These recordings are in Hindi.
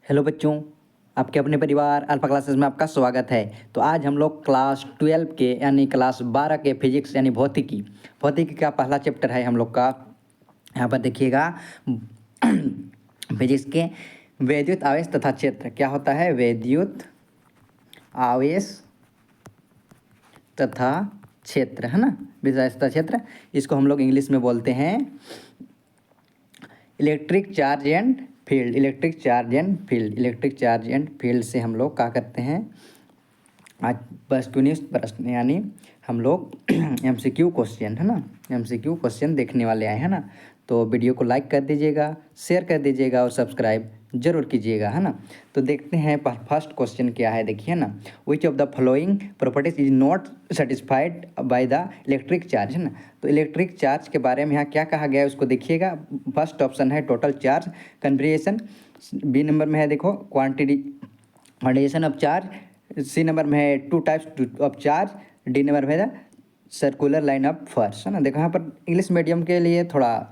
हेलो बच्चों, आपके अपने परिवार अल्फा क्लासेस में आपका स्वागत है। तो आज हम लोग क्लास 12 के यानी क्लास 12 के फिजिक्स यानी भौतिकी भौतिकी का पहला चैप्टर है हम लोग का। यहाँ पर देखिएगा फिजिक्स के वैद्युत आवेश तथा क्षेत्र क्या होता है। वैद्युत आवेश तथा क्षेत्र है ना, विद्युत आवेश तथा क्षेत्र। इसको हम लोग इंग्लिश में बोलते हैं electric charge and field. Electric charge and field, electric charge and field से हम लोग क्या करते हैं, आज वस्तुनिष्ठ प्रश्न यानी हम लोग एमसीक्यू क्वेश्चन है ना, एमसीक्यू क्वेश्चन देखने वाले आए हैं ना। तो वीडियो को लाइक कर दीजिएगा, शेयर कर दीजिएगा और सब्सक्राइब जरूर कीजिएगा है ना। तो देखते हैं फर्स्ट क्वेश्चन क्या है, देखिए ना। Which of the following properties is not satisfied by the electric charge है ना। तो इलेक्ट्रिक चार्ज के बारे में यहाँ क्या कहा गया है उसको देखिएगा। फर्स्ट ऑप्शन है total charge configuration, B number में है देखो quantity quantization of charge, C number में है two types of charge, D number में है सर्कुलर लाइन ऑफ फोर्स है ना। देखो यहाँ पर इंग्लिश मीडियम के लिए थोड़ा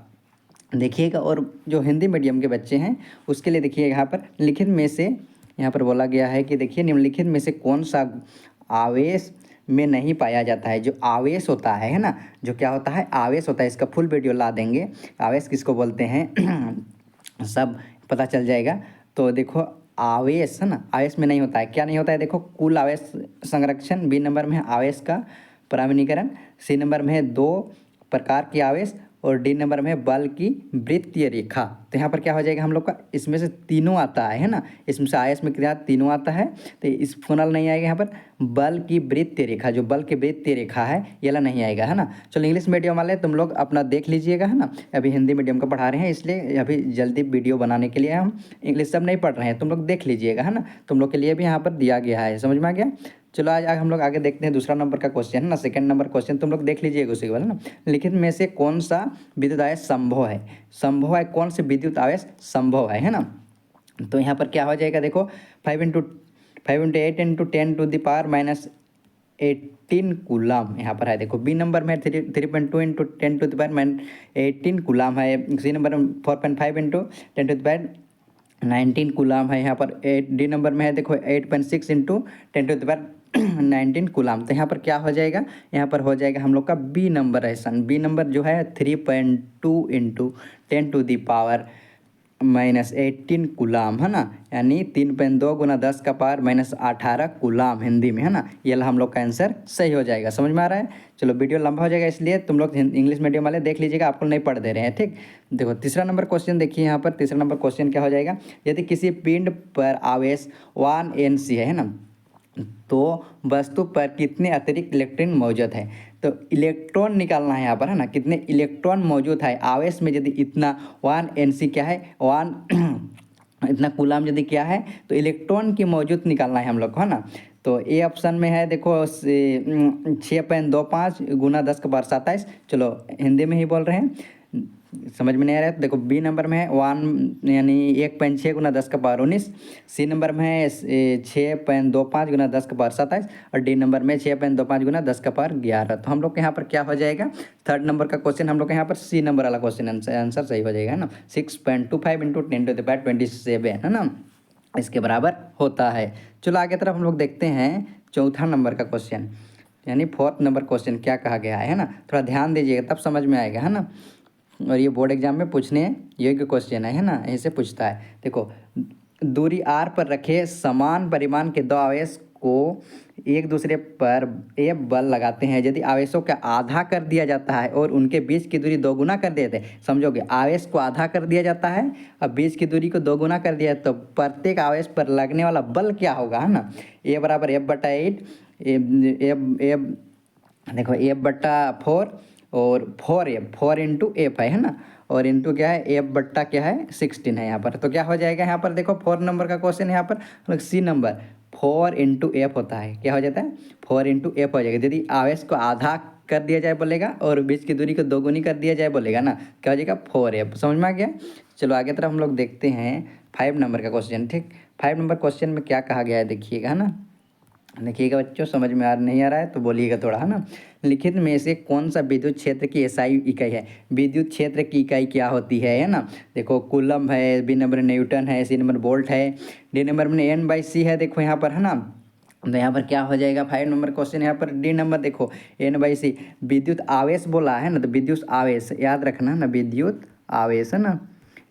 देखिएगा और जो हिंदी मीडियम के बच्चे हैं उसके लिए देखिए यहाँ पर लिखित में से यहाँ पर बोला गया है कि देखिए निम्नलिखित में से कौन सा आवेश में नहीं पाया जाता है। जो आवेश होता है ना, जो क्या होता है आवेश होता है, इसका फुल वीडियो ला देंगे। आवेश किसको बोलते हैं सब पता चल जाएगा। तो देखो आवेश है ना, आवेश में नहीं होता है। क्या नहीं होता है देखो, कुल आवेश संरक्षण, बी नंबर में है आवेश का परामीकरण, सी नंबर में है दो प्रकार की आवेश और डी नंबर में है बल की वृत्तीय रेखा। तो यहाँ पर क्या हो जाएगा हम लोग का, इसमें से तीनों आता है ना, इसमें से आयस में क्या तीनों आता है। तो इस फोनल नहीं आएगा यहाँ पर, बल की वृत्तीय रेखा, जो बल की वृत्तीय रेखा है ये वाला नहीं आएगा है ना। चलो इंग्लिश मीडियम वाले तुम लोग अपना देख लीजिएगा है ना। अभी हिंदी मीडियम का पढ़ा रहे हैं इसलिए अभी जल्दी वीडियो बनाने के लिए हम इंग्लिश सब नहीं पढ़ रहे हैं, तुम लोग देख लीजिएगा है ना। तुम लोग के लिए भी यहाँ पर दिया गया है, समझ में आ गया। चलो आज हम लोग आगे देखते हैं दूसरा नंबर का क्वेश्चन है ना। सेकंड नंबर क्वेश्चन तुम लोग देख लीजिएगा उसी के बाद है ना। लिखित में से कौन सा विद्युत आवेश संभव है, संभव है कौन से विद्युत आवेश संभव है ना। तो यहाँ पर क्या हो जाएगा देखो, 5 × 8 × 10⁻⁻18 कूलाम यहाँ पर है। देखो बी नंबर में 3.2 × 10⁻18 कूलाम है, सी नंबर में 4.5 × 10⁻19 कूलाम है यहाँ पर। डी नंबर में है देखो 8.6 × 10⁻19 कूलाम। तो यहाँ पर क्या हो जाएगा, यहाँ पर हो जाएगा हम लोग का बी नंबर है सन। बी नंबर जो है 3.2 × 10⁻18 कूलाम है ना, यानी 3.2 × 10⁻18 कूलाम हिंदी में है ना। ये हम लोग का आंसर सही हो जाएगा, समझ में आ रहा है। चलो वीडियो लंबा हो जाएगा इसलिए तुम लोग इंग्लिश मीडियम वाले देख लीजिएगा, आपको नहीं पढ़ दे रहे हैं ठीक। देखो तीसरा नंबर क्वेश्चन देखिए, यहाँ पर तीसरा नंबर क्वेश्चन क्या हो जाएगा। यदि किसी पिंड पर आवेश 1 Nc है ना, तो वस्तु पर कितने अतिरिक्त इलेक्ट्रॉन मौजूद है। तो इलेक्ट्रॉन निकालना है यहाँ पर है ना, कितने इलेक्ट्रॉन मौजूद है आवेश में। यदि इतना 1 Nc क्या है 1 इतना कूलाम यदि क्या है, तो इलेक्ट्रॉन की मौजूद निकालना है हम लोग को है ना। तो ए ऑप्शन में है देखो 6.25 × 10⁻27। चलो हिंदी में ही बोल रहे हैं, समझ में नहीं आ रहा है। तो देखो बी नंबर में है 1 यानी 1.6 × 10⁻19, सी नंबर में है 6.25 × 10⁻27 और डी नंबर में 6.25 × 10⁻11। तो हम लोग के यहाँ पर क्या हो जाएगा, थर्ड नंबर का क्वेश्चन हम लोग के यहाँ पर सी नंबर वाला क्वेश्चन आंसर सही हो जाएगा है ना। 6.25 × 10⁻27 है ना, इसके बराबर होता है। चलो आगे तरफ हम लोग देखते हैं चौथा नंबर का क्वेश्चन यानी फोर्थ नंबर क्वेश्चन क्या कहा गया है ना। थोड़ा ध्यान दीजिएगा तब समझ में आएगा है ना। और ये बोर्ड एग्जाम में पूछने योग्य क्वेश्चन है ना, ऐसे पूछता है। देखो दूरी r पर रखे समान परिमाण के दो आवेश को एक दूसरे पर एक बल लगाते हैं। यदि आवेशों का आधा कर दिया जाता है और उनके बीच की दूरी दोगुना कर देते हैं, समझोगे आवेश को आधा कर दिया जाता है और बीच की दूरी को दोगुना कर दिया, तो प्रत्येक आवेश पर लगने वाला बल क्या होगा है ना। ए बराबर F/8 देखो F/4 और 4 × F है ना, और इंटू क्या है F/ क्या है 16 है यहाँ पर। तो क्या हो जाएगा यहाँ पर देखो 4 नंबर का क्वेश्चन यहाँ पर सी नंबर 4 × F होता है। क्या हो जाता है 4 × F हो जाएगा। यदि आवेश को आधा कर दिया जाए बोलेगा और बीच की दूरी को दोगुनी कर दिया जाए बोलेगा ना, क्या हो जाएगा 4F। समझ में आ गया। चलो आगे तरफ हम लोग देखते हैं 5 नंबर का क्वेश्चन ठीक। 5 नंबर क्वेश्चन में क्या कहा गया है देखिएगा है ना। देखिएगा बच्चों, समझ में नहीं आ रहा है तो बोलिएगा थोड़ा, है ना। लिखित में से कौन सा विद्युत क्षेत्र की एसआई इकाई है? विद्युत क्षेत्र की इकाई क्या होती है ना। देखो कूलम है, बी नंबर न्यूटन है, सी नंबर वोल्ट है, डी नंबर में N/C है। देखो यहाँ पर, है ना, तो यहाँ पर क्या हो जाएगा? 5 नंबर क्वेश्चन यहाँ पर डी नंबर। देखो N/C विद्युत आवेश बोला है ना, तो विद्युत आवेश याद रखना ना, विद्युत आवेश, है ना,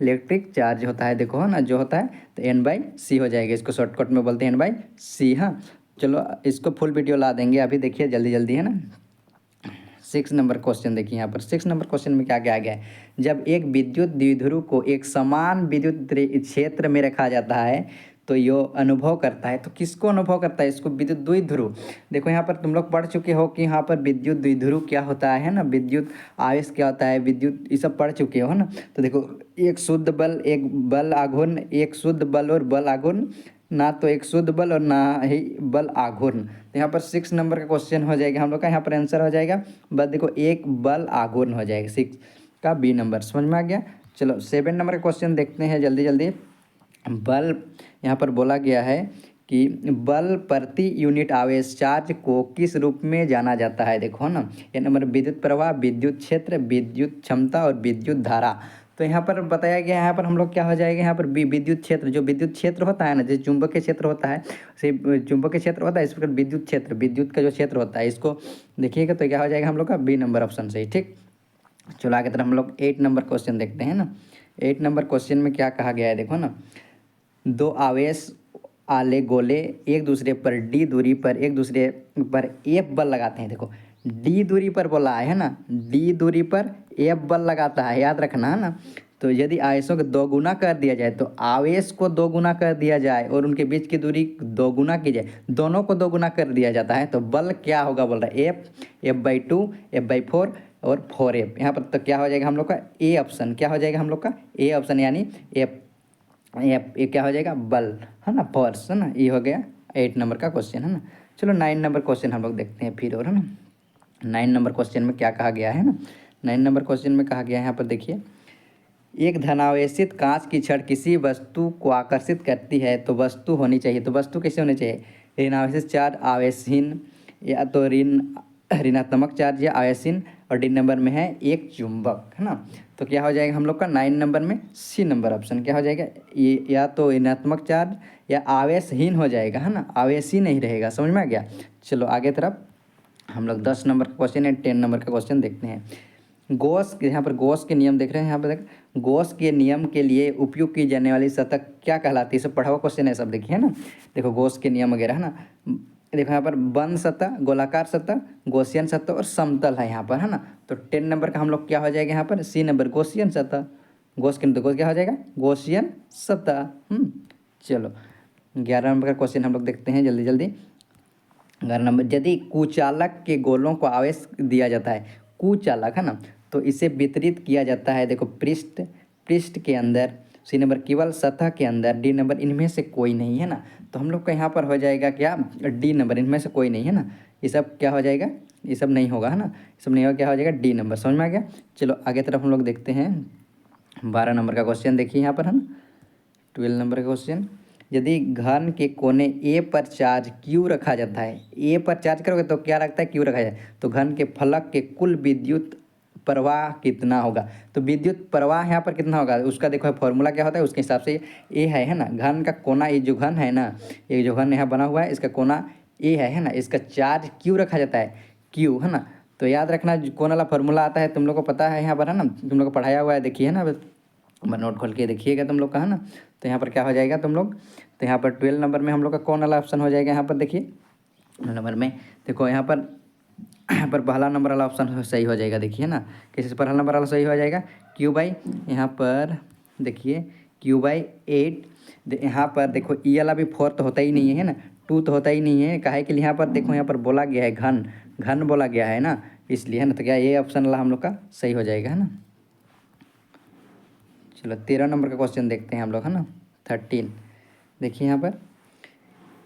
इलेक्ट्रिक चार्ज होता है, देखो, है ना, जो होता है, तो N/C हो जाएगा। इसको शॉर्टकट में बोलते हैं N/C। हाँ, चलो इसको फुल वीडियो ला देंगे अभी, देखिए जल्दी जल्दी, है ना। 6 नंबर क्वेश्चन देखिए यहाँ पर। 6 नंबर क्वेश्चन में क्या क्या आ गया है? जब एक विद्युत द्विध्रुव को एक समान विद्युत क्षेत्र में रखा जाता है तो यो अनुभव करता है। तो किसको अनुभव करता है? इसको विद्युत द्विध्रुव। देखो यहाँ पर तुम लोग पढ़ चुके हो कि यहाँ पर विद्युत द्विध्रुव क्या होता है ना, विद्युत आवेश क्या होता है, विद्युत, ये सब पढ़ चुके हो ना। तो देखो, एक शुद्ध बल, एक बल आघूर्ण, एक शुद्ध बल और बल आघूर्ण, ना तो एक शुद्ध बल और ना ही बल आघूर्ण। तो यहाँ पर 6 नंबर का क्वेश्चन हो जाएगा हम लोग का, यहाँ पर आंसर हो जाएगा बस, देखो एक बल आघूर्ण हो जाएगा। 6 का बी नंबर, समझ में आ गया। चलो 7 नंबर का क्वेश्चन देखते हैं जल्दी जल्दी। बल, यहाँ पर बोला गया है कि बल प्रति यूनिट आवेश चार्ज को किस रूप में जाना जाता है? देखो ना, ये नंबर विद्युत प्रवाह, विद्युत क्षेत्र, विद्युत क्षमता और विद्युत धारा। तो यहाँ पर बताया गया है, यहाँ पर हम लोग क्या हो जाएगा, यहाँ पर विद्युत क्षेत्र, जो विद्युत क्षेत्र होता है ना, जैसे चुंबकीय क्षेत्र होता है, से चुंबकीय क्षेत्र होता है, इस प्रकार विद्युत क्षेत्र, विद्युत का जो क्षेत्र होता है, इसको देखिएगा तो क्या हो जाएगा हम लोग का बी नंबर ऑप्शन सही। ठीक, चलो आगे तरफ हम लोग 8 नंबर क्वेश्चन देखते हैं ना। 8 नंबर क्वेश्चन में क्या कहा गया है, देखो ना, दो आवेश आले गोले एक दूसरे पर डी दूरी पर एक दूसरे पर एफ बल लगाते हैं। देखो डी दूरी पर बोला है ना, डी दूरी पर एफ बल लगाता है, याद रखना, है ना। तो यदि आवेशों को दो गुना कर दिया जाए, तो आवेश को दो गुना कर दिया जाए और उनके बीच की दूरी दो गुना की जाए, दोनों को दो गुना कर दिया जाता है, तो बल क्या होगा बोल रहा है? F/2, F/4 और 4F। यहाँ पर तो क्या हो जाएगा हम लोग का? A option. क्या हो जाएगा हम लोग का? ए ऑप्शन, यानी एफ, ये क्या हो जाएगा? बल, है ना, फोर्स, है ना। ये हो गया 8 नंबर का क्वेश्चन, है ना। चलो 9 नंबर क्वेश्चन हम लोग देखते हैं फिर, और, है ना। 9 नंबर क्वेश्चन में क्या कहा गया है ना, 9 नंबर क्वेश्चन में कहा गया है यहाँ पर देखिए, एक धनावेशित कांच की छड़ किसी वस्तु को आकर्षित करती है तो वस्तु होनी चाहिए। तो वस्तु कैसे होनी चाहिए? ऋणावेशित चार्ज, आवेशहीन, या तो ऋणात्मक चार्ज या आवेशहीन, और डी नंबर में है एक चुंबक, है ना। तो क्या हो जाएगा हम लोग का 9 नंबर में? C number option. क्या हो जाएगा? ये या तो ऋणात्मक चार्ज या आवेशहीन हो जाएगा, है ना, आवेश ही नहीं रहेगा। समझ में आ गया। चलो आगे तरफ हम लोग 10 नंबर का क्वेश्चन या 10 नंबर का क्वेश्चन देखते हैं। गॉस, यहाँ पर गॉस के नियम देख रहे हैं, यहाँ पर देख, गॉस के नियम के लिए उपयोग की जाने वाली सतह क्या कहलाती है? सब पढ़ा हुआ क्वेश्चन है, सब देखिए, है ना। देखो गॉस के नियम वगैरह, है ना। देखो यहाँ पर बंद सतह, गोलाकार सतह, गॉसियन सतह और समतल है यहाँ पर, है ना। तो 10 नंबर का हम लोग क्या हो जाएगा यहाँ पर? सी नंबर, गॉसियन सतह। गॉस के तो क्या हो जाएगा? गॉसियन सतह। चलो 11 नंबर का क्वेश्चन हम लोग देखते हैं जल्दी जल्दी। 11 नंबर, यदि कुचालक के गोलों को आवेश दिया जाता है, कुचालक, है ना, तो इसे वितरित किया जाता है, देखो पृष्ठ, पृष्ठ के अंदर, सी नंबर केवल सतह के अंदर, डी नंबर इनमें से कोई नहीं, है ना। तो हम लोग का यहाँ पर हो जाएगा क्या? डी नंबर, इनमें से कोई नहीं, है ना। ये सब क्या हो जाएगा? ये सब नहीं होगा, है ना, ये सब नहीं होगा, क्या हो जाएगा? D number. समझ में आ गया। चलो आगे तरफ हम लोग देखते हैं 12 नंबर का क्वेश्चन देखिए यहाँ पर, है ना। 12 नंबर का क्वेश्चन, यदि घन के कोने ए पर चार्ज क्यू रखा जाता है, ए पर चार्ज करोगे तो क्या रखता है? क्यू रखा जाए, तो घन के फलक के कुल विद्युत प्रवाह कितना होगा? तो विद्युत प्रवाह यहाँ पर कितना होगा उसका देखो फॉर्मूला क्या होता है, उसके हिसाब से ए है ना। घन का कोना, ये जो घन है ना, ये जो घन यहाँ बना हुआ है, इसका कोना ए है ना, इसका चार्ज क्यू रखा जाता है, क्यू, है ना। तो याद रखना, कौन वाला फॉर्मूला आता है तुम लोग को पता है यहाँ पर, है ना, तुम लोग को पढ़ाया हुआ है, देखिए, है ना, नोट खोल के देखिएगा तुम लोग का, है ना। तो यहाँ पर क्या हो जाएगा तुम लोग, तो यहाँ पर 12 नंबर में हम लोग का कौन वाला ऑप्शन हो जाएगा यहाँ पर देखिए। नंबर में देखो यहाँ पर पहला नंबर वाला ऑप्शन सही हो जाएगा, देखिए ना, किसी से पहला नंबर वाला सही हो जाएगा, क्यू बाई, यहाँ पर देखिए Q/8। यहाँ पर देखो ई वाला भी 4 तो होता ही नहीं है ना, 2 तो होता ही नहीं है, काहे के लिए यहाँ पर देखो, यहाँ पर बोला गया है घन, घन बोला गया है ना, इसलिए, है ना। तो क्या ये ऑप्शन वाला हम लोग का सही हो जाएगा, है ना। चलो 13 नंबर का क्वेश्चन देखते हैं हम लोग, है ना। 13 देखिए यहाँ पर,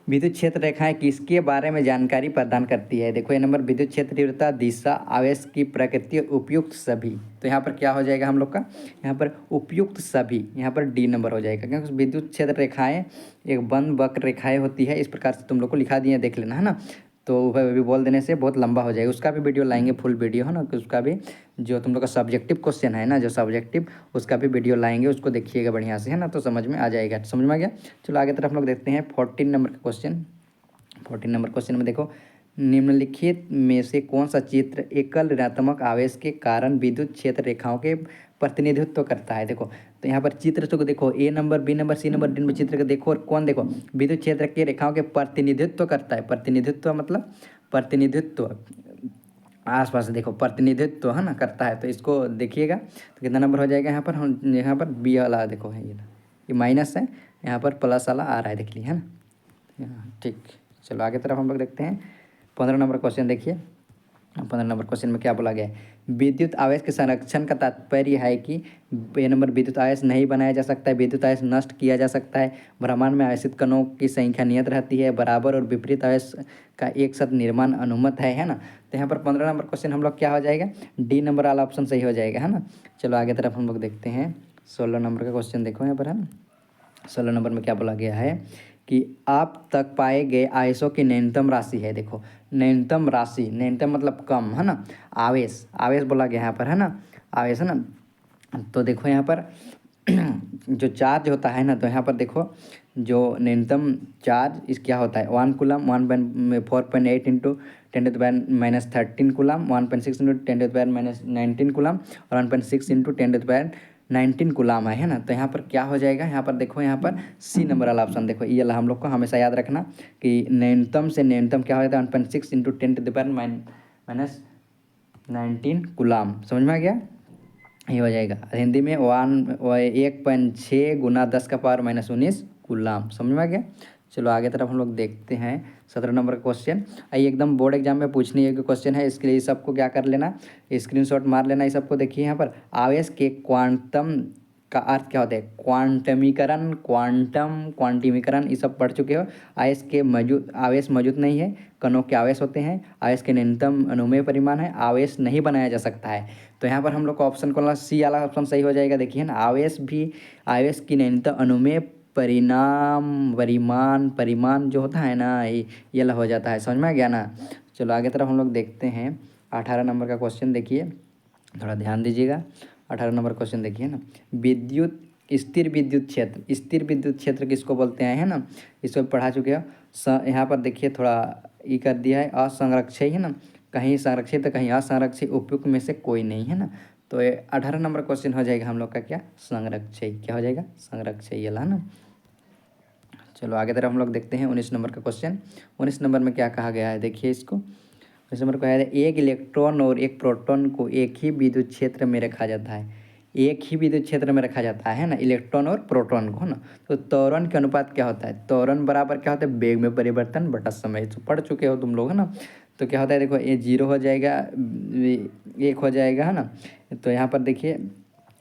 विद्युत क्षेत्र रेखाएं किसके बारे में जानकारी प्रदान करती है? देखो ये नंबर विद्युत क्षेत्र तीव्रता, दिशा, आवेश की प्रकृति, उपयुक्त सभी। तो यहाँ पर क्या हो जाएगा हम लोग का? यहाँ पर उपयुक्त सभी, यहाँ पर डी नंबर हो जाएगा, क्योंकि विद्युत क्षेत्र रेखाएं एक बंद वक्र रेखाएं होती है। इस प्रकार से तुम लोग को लिखा दिए, देख लेना है ना। तो वह भी बोल देने से बहुत लंबा हो जाएगा, उसका भी वीडियो लाएंगे, फुल वीडियो है ना, कि उसका भी जो तुम लोग का सब्जेक्टिव क्वेश्चन है ना, जो सब्जेक्टिव, उसका भी वीडियो लाएंगे, उसको देखिएगा बढ़िया से, है ना, तो समझ में आ जाएगा। समझ में आ गया? चलो आगे तरफ हम लोग देखते हैं 14 नंबर का क्वेश्चन। 14 नंबर क्वेश्चन में देखो, निम्नलिखित में से कौन सा चित्र एकल ऋणात्मक आवेश के कारण विद्युत क्षेत्र रेखाओं के प्रतिनिधित्व करता है? देखो तो यहाँ पर चित्र तो देखो, A number, B number, C number, D number चित्र को देखो, और कौन देखो विद्युत क्षेत्र के रेखाओं के प्रतिनिधित्व करता है। प्रतिनिधित्व मतलब प्रतिनिधित्व, आसपास देखो प्रतिनिधित्व है ना, करता है। तो इसको देखिएगा तो कितना नंबर हो जाएगा यहाँ पर? हम यहाँ पर बी वाला देखो है, ये माइनस है, यहाँ पर प्लस वाला आ रहा है, देख लीजिए, है ना। ठीक, चलो आगे तरफ हम लोग देखते हैं 15 नंबर क्वेश्चन। देखिए 15 नंबर क्वेश्चन में क्या बोला गया है? विद्युत आवेश के संरक्षण का तात्पर्य है कि ए नंबर विद्युत आवेश नहीं बनाया जा सकता है, विद्युत आवेश नष्ट किया जा सकता है, ब्रह्मांड में आवेशित कणों की संख्या नियत रहती है, बराबर और विपरीत आवेश का एक साथ निर्माण अनुमत है ना। तो यहाँ पर 15 नंबर क्वेश्चन हम लोग क्या हो जाएगा? डी नंबर वाला ऑप्शन सही हो जाएगा, है ना। चलो आगे तरफ हम लोग देखते हैं 16 नंबर का क्वेश्चन। देखो यहाँ पर, है ना, 16 नंबर में क्या बोला गया है कि आप तक पाए गए आवेशों की न्यूनतम राशि है। देखो न्यूनतम राशि, न्यूनतम मतलब कम, है ना। आवेश, आवेश बोला गया यहाँ पर, है ना, आवेश, है ना। तो देखो यहाँ पर जो चार्ज होता है ना, तो यहाँ पर देखो जो न्यूनतम चार्ज इस क्या होता है, 1 coulomb, 4.8 into 10⁻⁻13 coulomb, 1.6 into 10⁻⁻19 coulomb, और 1.6 इंटू 10⁻19 कूलम है ना। तो यहाँ पर क्या हो जाएगा? यहाँ पर देखो, यहाँ पर सी नंबर वाला ऑप्शन देखो, ये वाला हम लोग को हमेशा याद रखना कि न्यूनतम से न्यूनतम क्या हो जाता है? 1.6 इंटू 10⁻⁻19 कूलम। समझ में आ गया? ये हो जाएगा हिंदी में 1.6 गुना 10⁻⁻19 कूलम। समझ में आ गया? चलो आगे तरफ हम लोग देखते हैं 17 नंबर का क्वेश्चन। ये एकदम बोर्ड एग्जाम में पूछने योग्य क्वेश्चन है, इसके लिए सबको क्या कर लेना, स्क्रीनशॉट मार लेना। ये सबको देखिए यहाँ पर, आवेश के क्वांटम का अर्थ क्या होता है? क्वांटमीकरण, क्वांटिमीकरण ये सब पढ़ चुके हो। आवेश मौजूद नहीं है, कणों के आवेश होते हैं, आवेश के न्यूनतम अनुमेय परिमाण है, आवेश नहीं बनाया जा सकता है। तो यहाँ पर हम लोग का ऑप्शन कौन सा? सी वाला ऑप्शन सही हो जाएगा। देखिए ना, आवेश की न्यूनतम अनुमेय परिमाण जो होता है ना, ये हो जाता है। समझ में आ गया ना। चलो आगे तरफ हम लोग देखते हैं 18 नंबर का क्वेश्चन। देखिए थोड़ा ध्यान दीजिएगा, 18 नंबर क्वेश्चन देखिए ना, स्थिर विद्युत क्षेत्र किसको बोलते हैं, है ना, इसको पढ़ा चुके हो। यहाँ पर देखिए थोड़ा ये कर दिया है, असंरक्षित, है ना, कहीं संरक्षित तो कहीं असंरक्षित, उपयुक्त में से कोई नहीं, है ना। तो ये 18 नंबर क्वेश्चन हो जाएगा हम लोग का क्या? संरक्षित। क्या हो जाएगा? संरक्षित, ये है ना। चलो आगे तरफ हम लोग देखते हैं 19 नंबर का क्वेश्चन। 19 नंबर में क्या कहा गया है? देखिए इसको, 19 नंबर को है, एक इलेक्ट्रॉन और एक प्रोटॉन को एक ही विद्युत क्षेत्र में रखा जाता है। एक ही विद्युत क्षेत्र में रखा जाता है ना, इलेक्ट्रॉन और प्रोटॉन को, है ना। तो त्वरण के अनुपात क्या होता है? त्वरण बराबर क्या होता है? वेग में परिवर्तन बटा समय। तो पढ़ चुके हो तुम लोग, है ना। तो क्या होता है? देखो ये 0 हो जाएगा, 1 हो जाएगा, है ना। तो यहाँ पर देखिए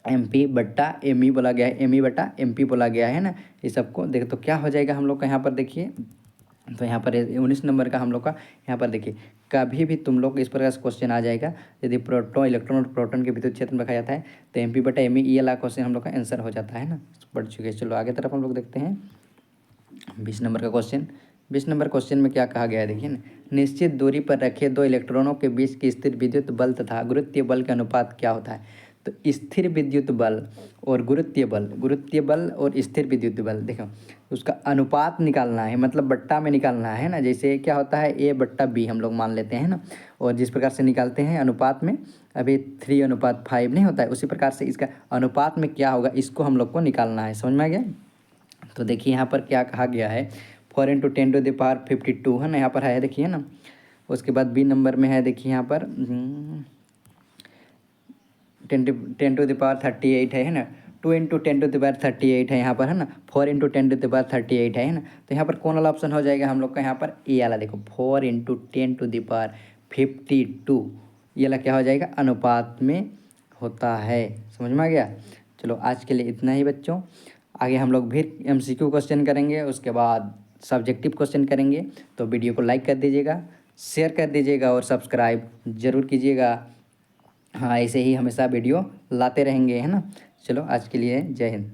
MP बट्टा ME बोला गया है, ME बटा MP बोला गया है ना। ये सबको देखो तो क्या हो जाएगा हम लोग का यहाँ पर देखिए। तो यहाँ पर 19 नंबर का हम लोग का यहाँ पर देखिए, कभी भी तुम लोग इस प्रकार से क्वेश्चन आ जाएगा, यदि इलेक्ट्रॉन और प्रोटॉन के विद्युत क्षेत्र में रखा जाता है तो MP बटा ME ये वाला क्वेश्चन हम लोग का आंसर हो जाता है ना, पढ़ चुके हैं। चलो आगे तरफ हम लोग देखते हैं 20 नंबर का क्वेश्चन। 20 नंबर क्वेश्चन में क्या कहा गया है? देखिए ना, निश्चित दूरी पर रखे दो इलेक्ट्रॉनों के बीच की स्थिर विद्युत बल तथा गुरुत्वीय बल के अनुपात क्या होता है? तो स्थिर विद्युत बल और गुरुत्वीय बल और स्थिर विद्युत बल, देखो उसका अनुपात निकालना है, मतलब बट्टा में निकालना है ना। जैसे क्या होता है, A बट्टा B हम लोग मान लेते हैं ना, और जिस प्रकार से निकालते हैं अनुपात में, अभी 3:5 नहीं होता है, उसी प्रकार से इसका अनुपात में क्या होगा, इसको हम लोग को निकालना है। समझ में आ गया? तो देखिए यहाँ पर क्या कहा गया है, 4 × 10⁻52 है ना, यहाँ पर है देखिए ना। उसके बाद B नंबर में है, देखिए यहाँ पर 10⁻38 है ना, 2 × 10⁻38 है यहाँ पर, है ना, 4 × 10⁻38 है ना। तो यहाँ पर कौन वाला ऑप्शन हो जाएगा हम लोग का? यहाँ पर ए वाला देखो, 4 × 10⁻52 ये वाला क्या हो जाएगा? अनुपात में होता है। समझ में आ गया? चलो आज के लिए इतना ही बच्चों, आगे हम लोग फिर MCQ क्वेश्चन करेंगे, उसके बाद सब्जेक्टिव क्वेश्चन करेंगे। तो वीडियो को लाइक कर दीजिएगा, शेयर कर दीजिएगा और सब्सक्राइब ज़रूर कीजिएगा। हाँ, ऐसे ही हमेशा वीडियो लाते रहेंगे, है ना। चलो आज के लिए जय हिंद।